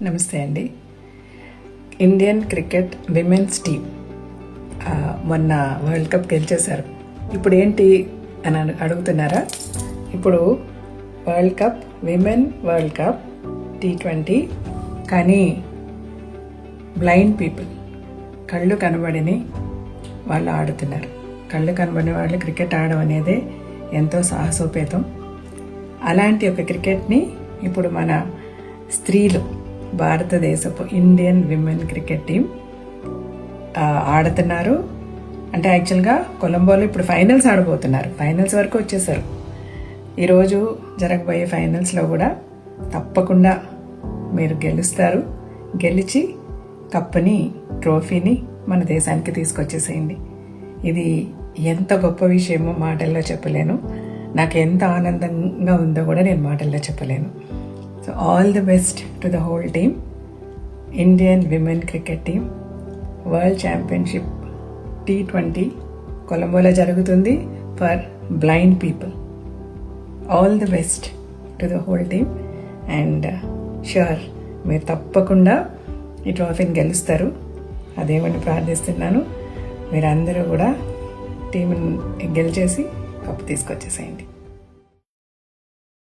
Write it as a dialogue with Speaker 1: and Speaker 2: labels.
Speaker 1: నమస్తే అండి. Indian cricket women's team మొన్న వరల్డ్ కప్ గెలిచేశారు. ఇప్పుడు ఏంటి అని అడుగుతున్నారా? ఇప్పుడు విమెన్ వరల్డ్ కప్ T20, కానీ బ్లైండ్ పీపుల్, కళ్ళు కనబడిని వాళ్ళు ఆడుతున్నారు. కళ్ళు కనబడిన వాళ్ళు క్రికెట్ ఆడడం అనేది ఎంతో సాహసోపేతం. అలాంటి ఒక క్రికెట్ని ఇప్పుడు మన స్త్రీలు, భారతదేశపు ఇండియన్ విమెన్ క్రికెట్ టీం ఆడుతున్నారు. అంటే యాక్చువల్గా కొలంబోలో ఇప్పుడు ఫైనల్స్ ఆడబోతున్నారు. ఫైనల్స్ వరకు వచ్చేసారు. ఈరోజు జరగబోయే ఫైనల్స్లో కూడా తప్పకుండా మీరు గెలుస్తారు. గెలిచి కప్పుని, ట్రోఫీని మన దేశానికి తీసుకొచ్చేసేయండి. ఇది ఎంత గొప్ప విషయమో మాటల్లో చెప్పలేను. నాకు ఎంత ఆనందంగా ఉందో కూడా నేను మాటల్లో చెప్పలేను. So all the best to the whole team. Indian women cricket team world championship T20 కొలంబోలో జరుగుతుంది for blind people. All the best to the whole team and sure మీరు తప్పకుండా ఈ ట్రోఫీని గెలుస్తారు. అదేమని ప్రార్థిస్తున్నాను. మీరందరూ కూడా టీంని గెలిచేసి కప్పు తీసుకొచ్చేసేయండి.